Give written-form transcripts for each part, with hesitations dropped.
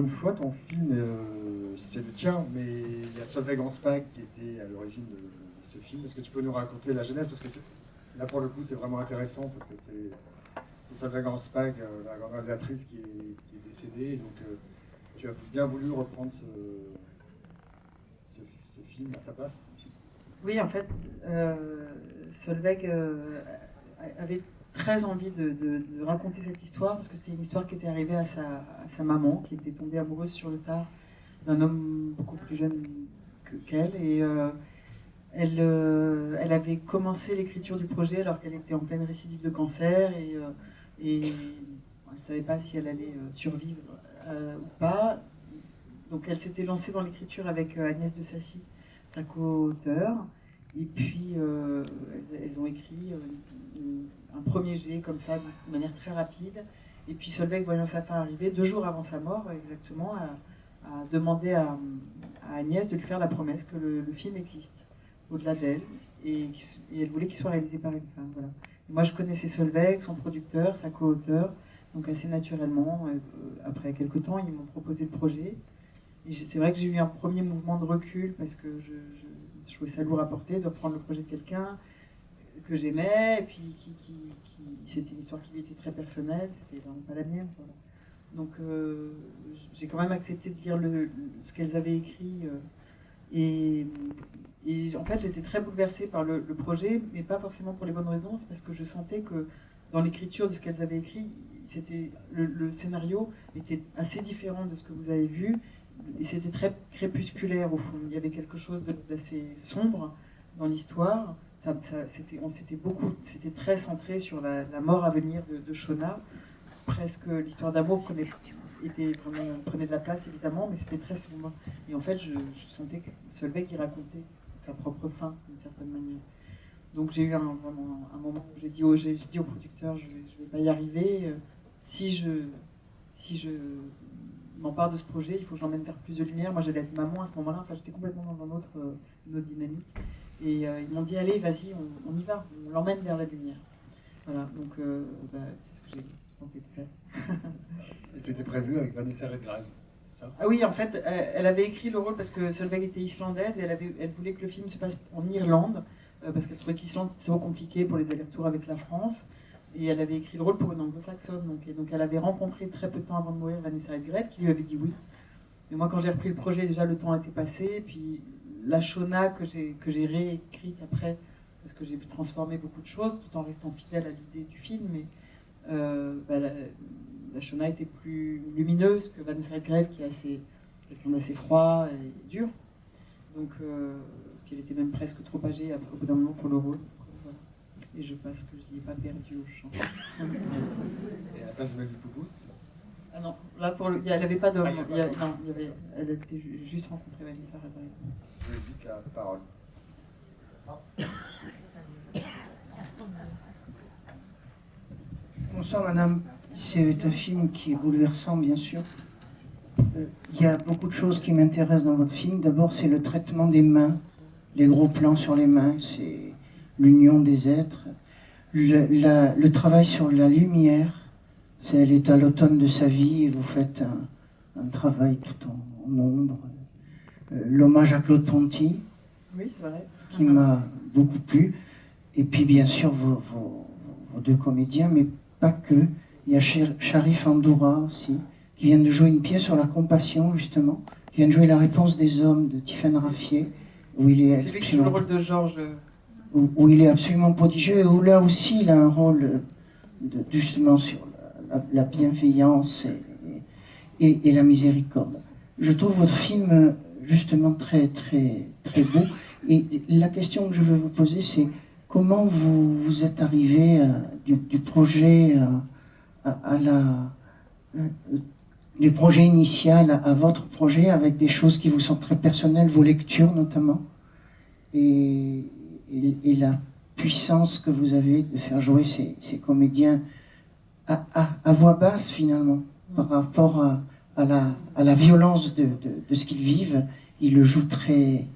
pour une fois, ton film, c'est le tien, mais il y a Solveig Hansbach qui était à l'origine de ce film. Est-ce que tu peux nous raconter la genèse? Parce que là, pour le coup, c'est vraiment intéressant, parce que c'est Solveig Hansbach, la grande réalisatrice, qui est décédée. Et donc, tu as bien voulu reprendre ce film à sa place. Oui, en fait, Solveig avait très envie de raconter cette histoire, parce que c'était une histoire qui était arrivée à sa maman, qui était tombée amoureuse sur le tard d'un homme beaucoup plus jeune qu'elle. Et elle avait commencé l'écriture du projet alors qu'elle était en pleine récidive de cancer, et elle ne savait pas si elle allait survivre ou pas. Donc elle s'était lancée dans l'écriture avec Agnès de Sassy, sa co-auteure. Et puis, elles ont écrit un premier jet comme ça, de manière très rapide. Et puis Solveig, voyant sa fin arriver, 2 jours avant sa mort exactement, a demandé à Agnès de lui faire la promesse que le film existe, au-delà d'elle, et elle voulait qu'il soit réalisé par une femme. Voilà. Et moi, je connaissais Solveig, son producteur, sa co-auteure, donc assez naturellement, après quelques temps, ils m'ont proposé le projet. Et c'est vrai que j'ai eu un premier mouvement de recul, parce que je trouvais ça lourd à porter de reprendre le projet de quelqu'un que j'aimais, et puis c'était une histoire qui lui était très personnelle, c'était vraiment pas la mienne. Voilà. Donc j'ai quand même accepté de lire ce qu'elles avaient écrit, et en fait j'étais très bouleversée par le projet, mais pas forcément pour les bonnes raisons. C'est parce que je sentais que dans l'écriture de ce qu'elles avaient écrit, le scénario était assez différent de ce que vous avez vu. Et c'était très crépusculaire au fond. Il y avait quelque chose d'assez sombre dans l'histoire. C'était très centré sur la mort à venir de Shona. Presque l'histoire d'amour prenait de la place évidemment, mais c'était très sombre. Et en fait, je sentais que Solveig qui racontait sa propre fin d'une certaine manière. Donc j'ai eu vraiment un moment où j'ai dit au producteur, je vais pas y arriver. Si je m'empare de ce projet, il faut que je l'emmène faire plus de lumière. Moi, j'allais être maman à ce moment-là. Enfin, j'étais complètement dans une autre dynamique. Et ils m'ont dit, allez, vas-y, on y va. On l'emmène vers la lumière. Voilà, donc c'est ce que j'ai tenté de faire. Et c'était prévu avec Vanessa Redgrave, ça? Ah oui, en fait, elle avait écrit le rôle parce que Solveig était islandaise, et elle voulait que le film se passe en Irlande, parce qu'elle trouvait que l'Islande c'était trop compliqué pour les allers-retours avec la France. Et elle avait écrit le rôle pour une anglo-saxonne. Donc elle avait rencontré très peu de temps avant de mourir Vanessa Redgrave, qui lui avait dit oui. Mais moi, quand j'ai repris le projet, déjà le temps était passé. Et puis la Shona que j'ai réécrite après, parce que j'ai transformé beaucoup de choses tout en restant fidèle à l'idée du film. Mais la Shona était plus lumineuse que Vanessa Redgrave, qui est quelqu'un d'assez froid et dur. Donc puis elle était même presque trop âgée au bout d'un moment pour le rôle. Et je pense que je n'y ai pas perdu au chant. Et à la place de Mélanie Poupous? Ah non, là elle n'avait pas d'homme. Elle était juste rencontrée Vanessa Redgrave. Je laisse vite la parole. Bonsoir madame, c'est un film qui est bouleversant bien sûr. Il y a beaucoup de choses qui m'intéressent dans votre film. D'abord c'est le traitement des mains, les gros plans sur les mains, c'est l'union des êtres, le travail sur la lumière. Elle est à l'automne de sa vie et vous faites un travail tout en ombre. L'hommage à Claude Ponty, oui, c'est vrai, qui m'a beaucoup plu. Et puis bien sûr vos 2 comédiens, mais pas que. Il y a Sharif Andoura aussi, qui vient de jouer une pièce sur la compassion justement, qui vient de jouer La réponse des hommes de Tiffaine Raffier, où il est... C'est lui qui joue le rôle de Georges. Où il est absolument prodigieux, et où là aussi il a un rôle justement sur la bienveillance et la miséricorde. Je trouve votre film justement très très très beau, et la question que je veux vous poser, c'est comment vous êtes arrivé du projet du projet initial à votre projet, avec des choses qui vous sont très personnelles, vos lectures notamment, et la puissance que vous avez de faire jouer ces comédiens à voix basse finalement, par rapport à la violence de ce qu'ils vivent. Ils le jouent très,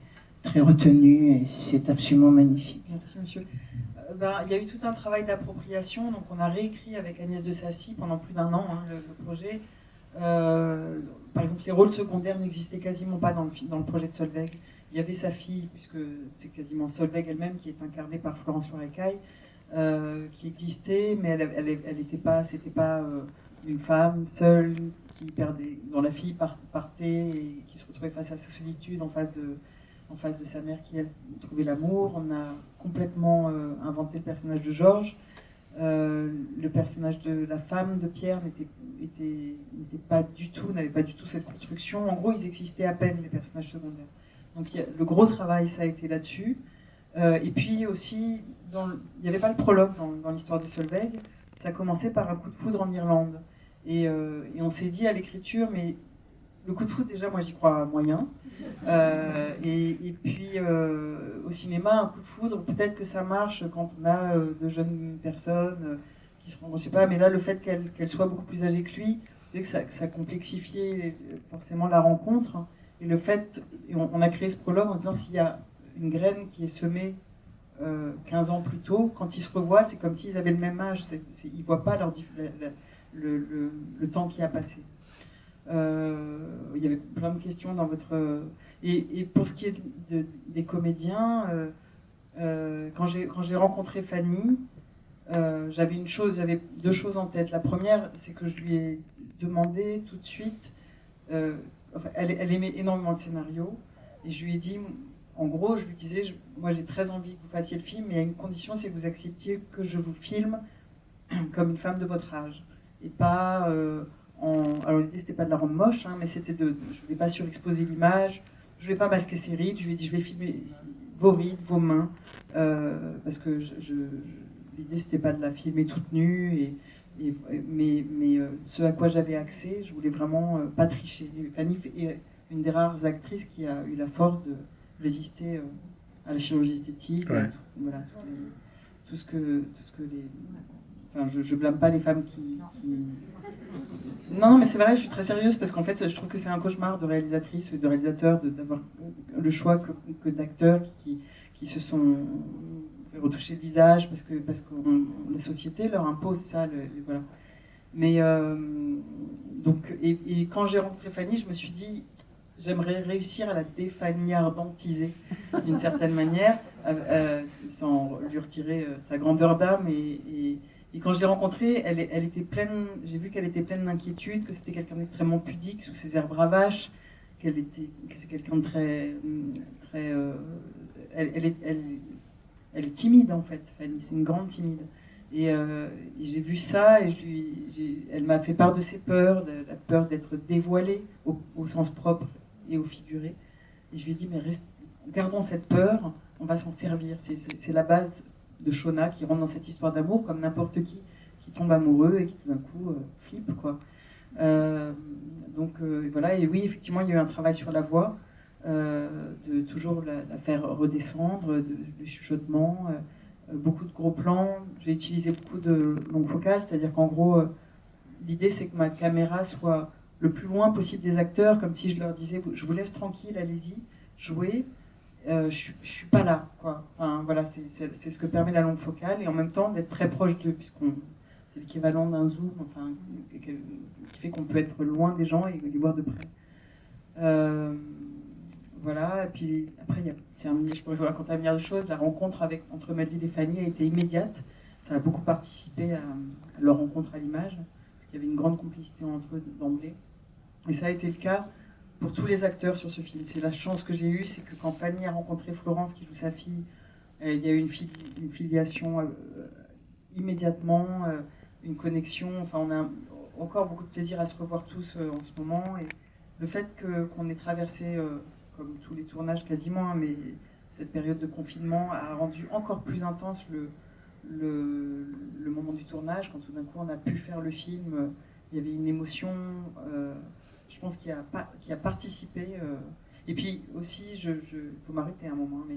très retenu, et c'est absolument magnifique. Merci monsieur. Il y a eu tout un travail d'appropriation, donc on a réécrit avec Agnès de Sassy pendant plus d'1 an le projet, Par exemple, les rôles secondaires n'existaient quasiment pas dans le projet de Solveig. Il y avait sa fille, puisque c'est quasiment Solveig elle-même qui est incarnée par Florence Loirecaille, qui existait, mais elle était pas, c'était pas une femme seule dont la fille partait et qui se retrouvait face à sa solitude en face de sa mère qui, elle, trouvait l'amour. On a complètement inventé le personnage de Georges. Le personnage de la femme de Pierre n'avait pas du tout cette construction. En gros, ils existaient à peine, les personnages secondaires. Donc le gros travail, ça a été là-dessus. Et puis aussi, il n'y avait pas le prologue dans l'histoire de Solveig. Ça commençait par un coup de foudre en Irlande. Et on s'est dit à l'écriture, mais le coup de foudre, déjà, moi, j'y crois moyen. Et puis, au cinéma, un coup de foudre, peut-être que ça marche quand on a de jeunes personnes qui se rendent, je sais pas, mais là, le fait qu'elle soit beaucoup plus âgée que lui, que ça complexifiait forcément la rencontre. Et le fait, on a créé ce prologue en disant, s'il y a une graine qui est semée 15 ans plus tôt, quand ils se revoient, c'est comme s'ils avaient le même âge. Ils ne voient pas le temps qui a passé. Il y avait plein de questions dans votre... Et pour ce qui est des comédiens, quand j'ai rencontré Fanny, j'avais deux choses en tête. La première, c'est que je lui ai demandé tout de suite... elle aimait énormément le scénario, et je lui ai dit... En gros, je lui disais, moi j'ai très envie que vous fassiez le film, mais il y a une condition, c'est que vous acceptiez que je vous filme comme une femme de votre âge. Et pas Alors l'idée, c'était pas de la rendre moche, hein, mais c'était je ne voulais pas surexposer l'image, je ne voulais pas masquer ses rides, je lui ai dit, je vais filmer vos rides, vos mains, parce que l'idée, c'était pas de la filmer toute nue, mais ce à quoi j'avais accès, je voulais vraiment pas tricher. Et Fanny est une des rares actrices qui a eu la force de résister à la chirurgie esthétique, ouais. tout ce que les... Enfin, je blâme pas les femmes qui... Non, mais c'est vrai, je suis très sérieuse, parce qu'en fait, je trouve que c'est un cauchemar de réalisatrices ou de réalisateurs d'avoir le choix que d'acteurs qui se sont retouchés le visage, parce que la société leur impose ça, voilà. Mais, et quand j'ai rencontré Fanny, je me suis dit... J'aimerais réussir à la défanniardantiser d'une certaine manière, sans lui retirer sa grandeur d'âme. Et quand je l'ai rencontrée, elle était pleine. J'ai vu qu'elle était pleine d'inquiétude, que c'était quelqu'un d'extrêmement pudique sous ses airs bravaches, que c'est quelqu'un de très, très. Elle est timide en fait, Fanny. C'est une grande timide. Et j'ai vu ça et elle m'a fait part de ses peurs, de la peur d'être dévoilée au sens propre et au figuré. Et je lui ai dit, mais gardons cette peur, on va s'en servir. C'est la base de Shona qui rentre dans cette histoire d'amour comme n'importe qui tombe amoureux et qui tout d'un coup flippe, quoi. Donc voilà, et oui, effectivement, il y a eu un travail sur la voix, de toujours la faire redescendre, le chuchotement, beaucoup de gros plans. J'ai utilisé beaucoup de longues focales, c'est-à-dire qu'en gros, l'idée c'est que ma caméra soit le plus loin possible des acteurs, comme si je leur disais, je vous laisse tranquille, allez-y, jouez, je suis pas là, quoi. Enfin, voilà, c'est ce que permet la longue focale, et en même temps d'être très proche d'eux, c'est l'équivalent d'un zoom, enfin, qui fait qu'on peut être loin des gens et les voir de près. Voilà, et puis après, je pourrais vous raconter un milliard de choses. La rencontre entre Melville et Fanny a été immédiate. Ça a beaucoup participé à leur rencontre à l'image, parce qu'il y avait une grande complicité entre eux d'emblée. Et ça a été le cas pour tous les acteurs sur ce film. C'est la chance que j'ai eue, c'est que quand Fanny a rencontré Florence, qui joue sa fille, il y a eu une filiation immédiatement, une connexion. Enfin, on a encore beaucoup de plaisir à se revoir tous en ce moment. Et le fait qu'on ait traversé, comme tous les tournages quasiment, hein, mais cette période de confinement a rendu encore plus intense le moment du tournage, quand tout d'un coup on a pu faire le film. Il y avait une émotion, je pense, qui a participé. Et puis aussi, faut m'arrêter un moment, mais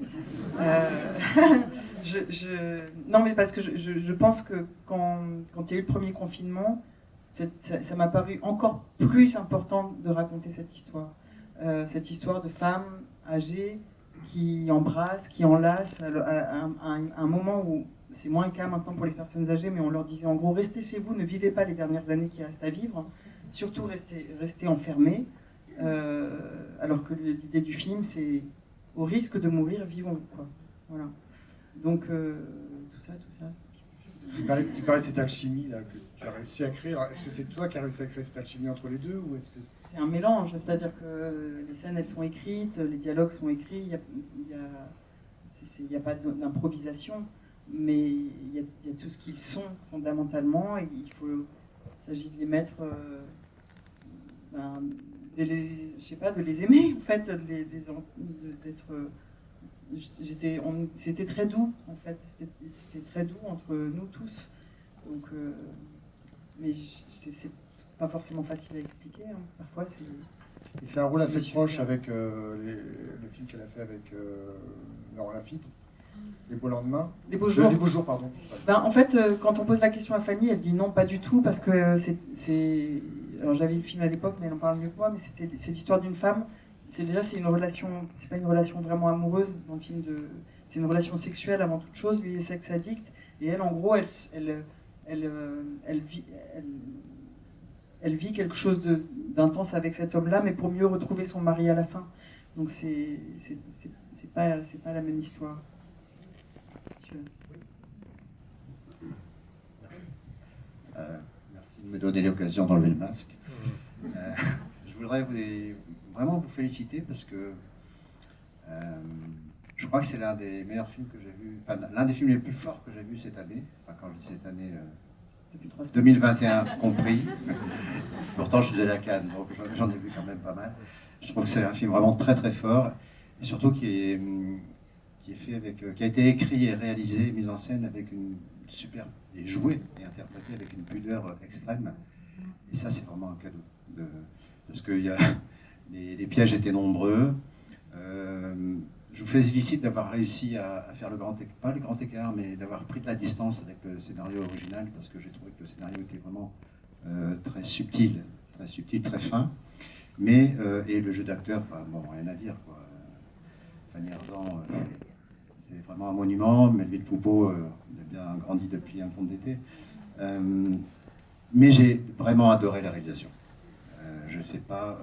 non, mais parce que je pense que quand il y a eu le premier confinement, ça m'a paru encore plus important de raconter cette histoire de femmes âgées qui embrassent, qui enlacent, à un moment où c'est moins le cas maintenant pour les personnes âgées, mais on leur disait en gros, restez chez vous, ne vivez pas les dernières années qui restent à vivre, surtout rester enfermé, alors que l'idée du film, c'est au risque de mourir, vivons, quoi. Voilà. Donc, tout ça. Tu parlais de cette alchimie là, que tu as réussi à créer. Est-ce que c'est toi qui as réussi à créer cette alchimie entre les deux, ou est-ce que c'est un mélange, c'est-à-dire que les scènes, elles sont écrites, les dialogues sont écrits, il n'y a pas d'improvisation, mais il y a tout ce qu'ils sont fondamentalement, et il s'agit de les mettre, je sais pas, de les aimer en fait, c'était très doux en fait, c'était très doux entre nous tous, donc, mais c'est pas forcément facile à expliquer, hein. Parfois c'est... Et c'est un rôle assez proche avec le film qu'elle a fait avec Laurent Lafitte, Les Beaux Lendemains. Les Beaux Jours. Les Beaux Jours, pardon. En fait, quand on pose la question à Fanny, elle dit non, pas du tout, parce que c'est... Alors j'avais le film à l'époque, mais elle en parle mieux que moi, mais c'est l'histoire d'une femme. C'est une relation, c'est pas une relation vraiment amoureuse dans le film c'est une relation sexuelle avant toute chose. Lui, il est sex addict, et elle, en gros, elle vit quelque chose d'intense avec cet homme-là, mais pour mieux retrouver son mari à la fin. Donc c'est pas la même histoire. Merci de me donner l'occasion d'enlever le masque. Je voudrais vraiment vous féliciter parce que je crois que c'est l'un des meilleurs films que j'ai vu, enfin, l'un des films les plus forts que j'ai vu cette année. Enfin, quand je dis cette année, 2021 compris. Pourtant, je faisais la Cannes, donc j'en ai vu quand même pas mal. Je trouve que c'est un film vraiment très très fort, et surtout qui a été écrit et réalisé, mis en scène avec une superbe, et joué et interprété avec une pudeur extrême. Et ça, c'est vraiment un cadeau, parce que les pièges étaient nombreux. Je vous félicite d'avoir réussi à faire pas le grand écart, mais d'avoir pris de la distance avec le scénario original, parce que j'ai trouvé que le scénario était vraiment très subtil, très fin. Mais, et le jeu d'acteur, enfin, bon, rien à dire, quoi. Fanny Ardant, c'est vraiment un monument. Melville Poupeau, il a bien grandi depuis Un conte d'été. Mais j'ai vraiment adoré la réalisation. Je sais pas...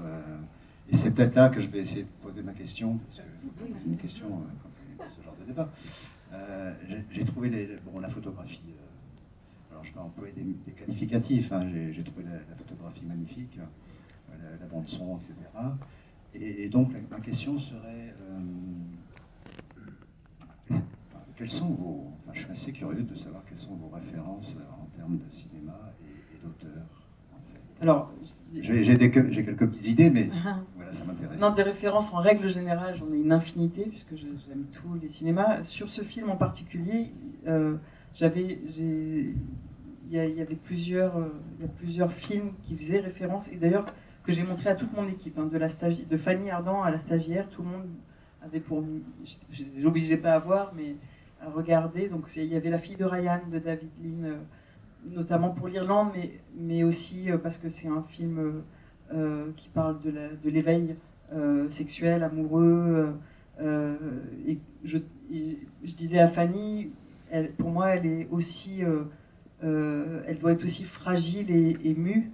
et c'est peut-être là que je vais essayer de poser ma question, parce que c'est une question quand on est dans ce genre de débat. J'ai trouvé la photographie, alors je vais employer des qualificatifs, hein, j'ai trouvé la photographie magnifique, la bande son, etc. Et donc ma question serait, quelles sont vos... Enfin, je suis assez curieux de savoir quelles sont vos références en termes de cinéma et d'auteurs. Alors, j'ai quelques petites idées, mais voilà, ça m'intéresse. Non, des références en règle générale, j'en ai une infinité, puisque j'aime tous les cinémas. Sur ce film en particulier, il y avait plusieurs films qui faisaient référence, et d'ailleurs que j'ai montré à toute mon équipe, hein, de Fanny Ardant à la stagiaire, tout le monde avait je les obligeais pas à voir, mais à regarder. Donc il y avait La fille de Ryan de David Lean, notamment pour l'Irlande, mais aussi parce que c'est un film qui parle de l'éveil sexuel, amoureux. Et je disais à Fanny, pour moi, elle est aussi, elle doit être aussi fragile et mue.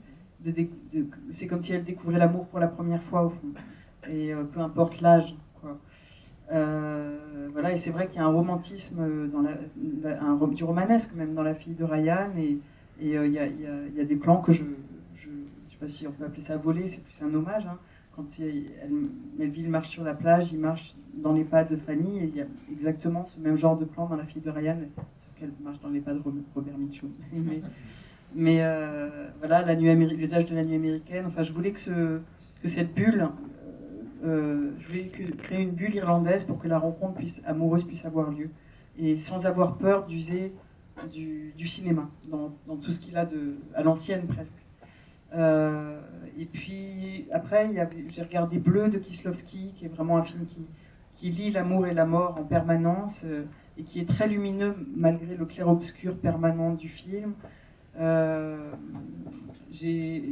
C'est comme si elle découvrait l'amour pour la première fois, au fond. Et peu importe l'âge, quoi. Voilà, et c'est vrai qu'il y a un romantisme, du romanesque même dans La fille de Ryan, et il y a des plans que je sais pas si on peut appeler ça voler, c'est plus un hommage, hein. Quand Melville marche sur la plage, il marche dans les pas de Fanny, et il y a exactement ce même genre de plan dans La fille de Ryan, sauf qu'elle marche dans les pas de Robert Mitchum. Mais voilà, l'usage de la nuit américaine, enfin je voulais que cette bulle, je voulais créer une bulle irlandaise pour que la rencontre amoureuse puisse avoir lieu, et sans avoir peur d'user du cinéma, dans tout ce qu'il a à l'ancienne presque. Et puis après, j'ai regardé Bleu de Kieslowski, qui est vraiment un film qui lie l'amour et la mort en permanence, et qui est très lumineux malgré le clair-obscur permanent du film. Il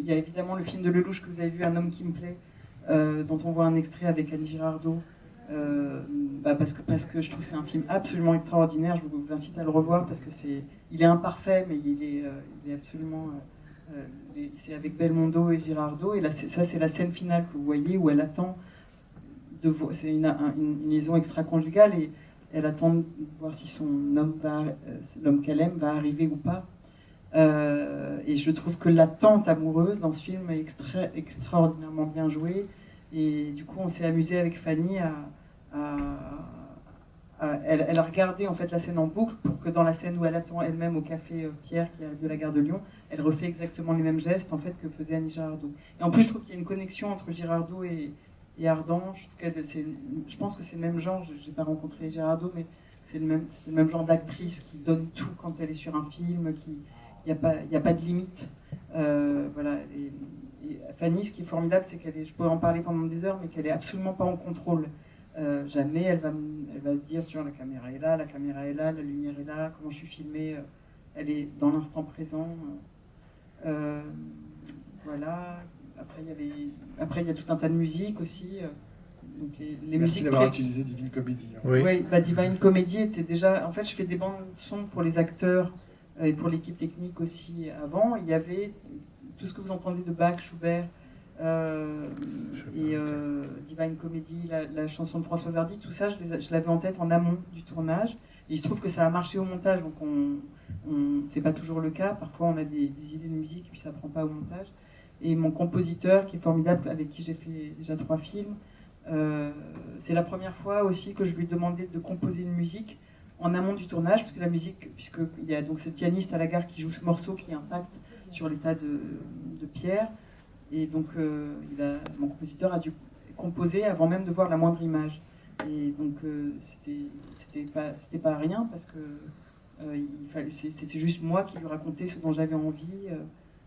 y a évidemment le film de Lelouch que vous avez vu, Un homme qui me plaît, dont on voit un extrait avec Annie Girardot, parce que je trouve que c'est un film absolument extraordinaire. Je vous incite à le revoir parce que il est imparfait, mais il est absolument C'est avec Belmondo et Girardot, et là, ça c'est la scène finale que vous voyez où elle attend c'est une liaison extra-conjugale et elle attend de voir si son homme l'homme qu'elle aime va arriver ou pas. Et je trouve que l'attente amoureuse dans ce film est extraordinairement bien jouée. Et du coup, on s'est amusé avec Fanny elle a regardé en fait la scène en boucle pour que dans la scène où elle attend elle-même au café Pierre qui est de la gare de Lyon, elle refait exactement les mêmes gestes en fait que faisait Annie Girardot. Et en plus, je trouve qu'il y a une connexion entre Girardot et Ardant. Je pense que c'est le même genre. J'ai pas rencontré Girardot, mais c'est le même genre d'actrice qui donne tout quand elle est sur un film, il n'y a pas de limite. Voilà. Et Fanny, ce qui est formidable, c'est je pourrais en parler pendant des heures, mais qu'elle est absolument pas en contrôle. Jamais elle va se dire, tiens, la caméra est là, la lumière est là, comment je suis filmée. Elle est dans l'instant présent. Voilà. Après, il y a tout un tas de musique aussi. Donc les Merci musiques d'avoir utilisé Divine Comedy. Hein. Oui. Oui, Divine Comedy était déjà... En fait, je fais des bandes son pour les acteurs et pour l'équipe technique aussi avant. Il y avait tout ce que vous entendez de Bach, Schubert, Divine Comedy, la chanson de Françoise Hardy, tout ça, je l'avais en tête en amont du tournage. Et il se trouve que ça a marché au montage, donc c'est pas toujours le cas. Parfois, on a des idées de musique et puis ça prend pas au montage. Et mon compositeur, qui est formidable, avec qui j'ai fait déjà 3 films, c'est la première fois aussi que je lui demandais de composer une musique en amont du tournage, parce que la musique, puisqu'il y a donc cette pianiste à la gare qui joue ce morceau qui impacte sur l'état de Pierre, et donc mon compositeur a dû composer avant même de voir la moindre image. Et donc c'était pas rien, parce que c'était juste moi qui lui racontais ce dont j'avais envie.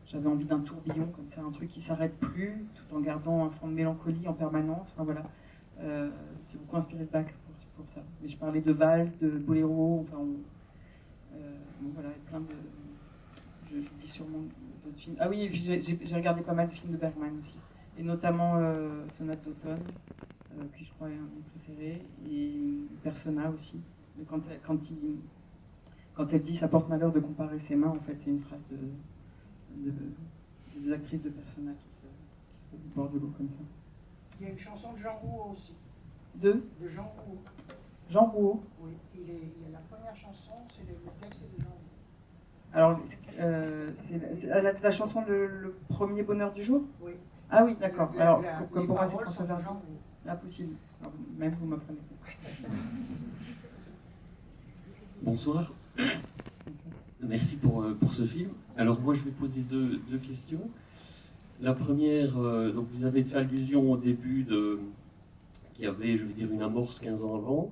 J'avais envie d'un tourbillon comme ça, un truc qui s'arrête plus, tout en gardant un fond de mélancolie en permanence. Enfin voilà, c'est beaucoup inspiré de Bach pour ça. Mais je parlais de valse, de boléro, enfin voilà, plein de. Je vous dis sûrement d'autres films. Ah oui, et puis j'ai regardé pas mal de films de Bergman aussi, et notamment Sonate d'automne, qui je crois est un de mes préférés, et Persona aussi. Mais quand elle dit ça porte malheur de comparer ses mains, en fait, c'est une phrase des actrices de Persona qui se bordent de l'eau comme ça. Il y a une chanson de Jean Rouault aussi. De Jean Rouault. Jean Rouault. Oui, il y a la première chanson, c'est le texte de Jean Rouault. Alors, c'est la chanson Le premier bonheur du jour? Oui. Ah oui, d'accord. Alors, comme pour moi, c'est paroles Françoise sont de Hardy. Jean Rouault. Impossible. Alors, même vous m'apprenez. Bonsoir. Merci pour ce film. Alors moi je vais poser deux questions. La première, donc vous avez fait allusion au début qu'il y avait, je vais dire, une amorce 15 ans avant,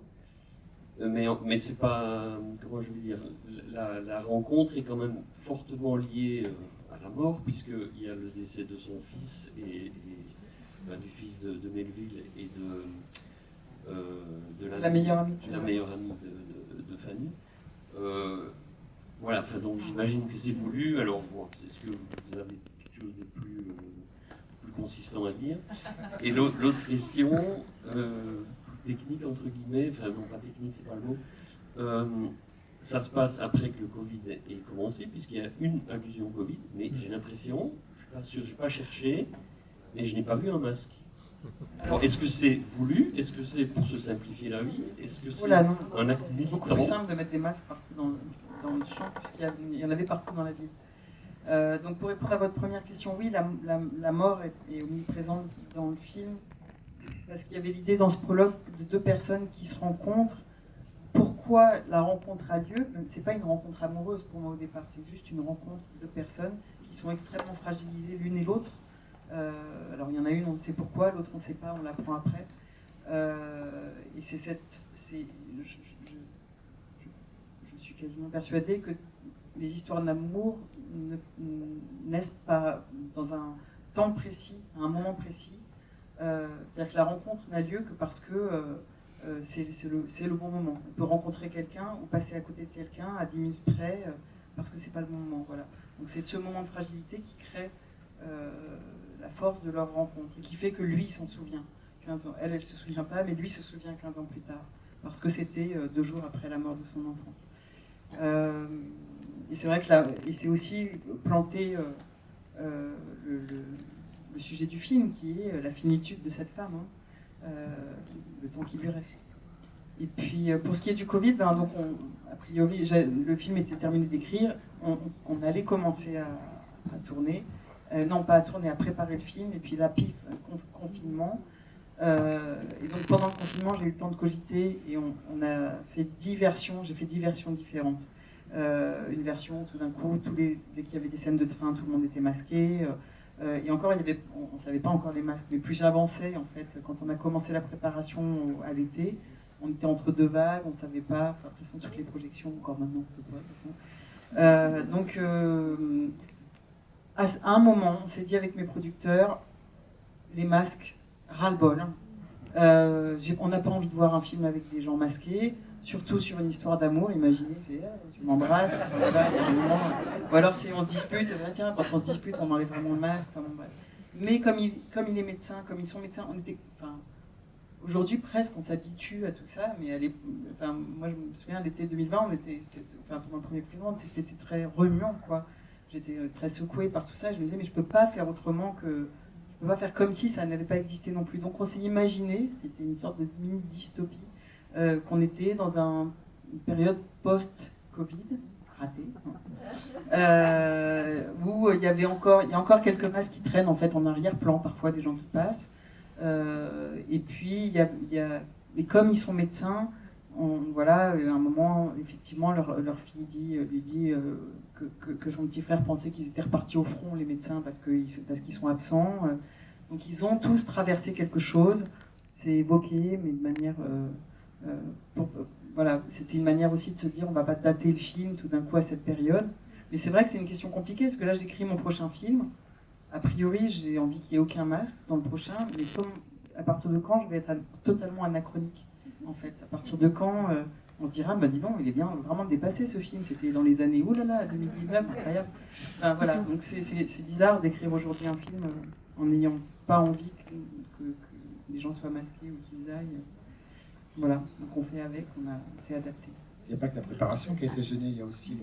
mais c'est pas, comment je vais dire, la rencontre est quand même fortement liée à la mort, puisqu'il y a le décès de son fils et du fils de Melville et de la meilleure amie de Fanny. Voilà, enfin, donc j'imagine que c'est voulu. Alors, bon, est-ce que vous avez quelque chose de plus consistant à dire? Et l'autre question, plus technique, entre guillemets, enfin, non, pas technique, c'est pas le mot. Ça se passe après que le Covid ait commencé, puisqu'il y a une allusion Covid, mais j'ai l'impression, je suis pas sûr, je n'ai pas cherché, mais je n'ai pas vu un masque. Alors, est-ce que c'est voulu? Est-ce que c'est pour se simplifier la vie? Est-ce que c'est un acte militant? C'est beaucoup plus simple de mettre des masques partout dans le champ, puisqu'il y en avait partout dans la ville. Donc pour répondre à votre première question, oui, la mort est omniprésente dans le film, parce qu'il y avait l'idée dans ce prologue de 2 personnes qui se rencontrent. Pourquoi la rencontre a lieu? C'est pas une rencontre amoureuse pour moi au départ, c'est juste une rencontre de 2 personnes qui sont extrêmement fragilisées l'une et l'autre. Alors il y en a une, on sait pourquoi, l'autre on ne sait pas, on l'apprend après. Et je suis quasiment persuadée que les histoires d'amour ne naissent pas dans un temps précis, à un moment précis. C'est-à-dire que la rencontre n'a lieu que parce que c'est le bon moment. On peut rencontrer quelqu'un ou passer à côté de quelqu'un à 10 minutes près parce que c'est pas le bon moment. Voilà. Donc c'est ce moment de fragilité qui crée la force de leur rencontre et qui fait que lui s'en souvient 15 ans. Elle se souvient pas, mais lui se souvient 15 ans plus tard parce que c'était 2 jours après la mort de son enfant. Et c'est vrai que et c'est aussi planté le sujet du film, qui est la finitude de cette femme, le temps qui lui reste. Et puis, pour ce qui est du Covid, donc a priori, le film était terminé d'écrire, on allait commencer à tourner, non pas à tourner, à préparer le film, et puis là, pif, confinement. Et donc pendant le confinement, j'ai eu le temps de cogiter, et on a fait 10 versions, j'ai fait 10 versions différentes. Une version, tout d'un coup, dès qu'il y avait des scènes de train, tout le monde était masqué. Et encore, on ne savait pas encore les masques, mais plus j'avançais, en fait, quand on a commencé la préparation à l'été, on était entre deux vagues, on ne savait pas, enfin, après, toutes les projections, encore maintenant, on sait pas, de toute façon. À un moment, on s'est dit avec mes producteurs, les masques, ras-le-bol. On n'a pas envie de voir un film avec des gens masqués, surtout sur une histoire d'amour. Imaginez, tu m'embrasses, ou alors on se dispute, tiens, quand on se dispute, on enlève vraiment le masque. Enfin, bon, bref. Mais comme il est médecin, comme ils sont médecins, aujourd'hui presque on s'habitue à tout ça, mais moi je me souviens l'été 2020, pendant le premier confinement, c'était très remuant, quoi. J'étais très secouée par tout ça. Je me disais mais je peux pas faire autrement que, je peux pas faire comme si ça n'avait pas existé non plus. Donc on s'est imaginé, c'était une sorte de mini dystopie, qu'on était dans une période post-Covid, ratée, où il y a encore quelques masques qui traînent en fait en arrière-plan, parfois des gens qui passent. Et puis, et comme ils sont médecins, à un moment, effectivement, leur fille lui dit que son petit frère pensait qu'ils étaient repartis au front, les médecins, parce qu'ils sont absents. Donc, ils ont tous traversé quelque chose. C'est évoqué, mais de manière... c'était une manière aussi de se dire, on ne va pas dater le film tout d'un coup à cette période. Mais c'est vrai que c'est une question compliquée, parce que là, j'écris mon prochain film. A priori, j'ai envie qu'il n'y ait aucun masque dans le prochain, mais à partir de quand je vais être totalement anachronique, en fait. À partir de quand on se dira, dis donc, il est bien vraiment dépassé ce film, c'était dans les années, 2019, incroyable. Enfin, voilà, donc c'est bizarre d'écrire aujourd'hui un film en n'ayant pas envie que les gens soient masqués ou qu'ils aillent. Voilà, donc on fait avec, on s'est adapté. Il n'y a pas que la préparation qui a été gênée, il y a aussi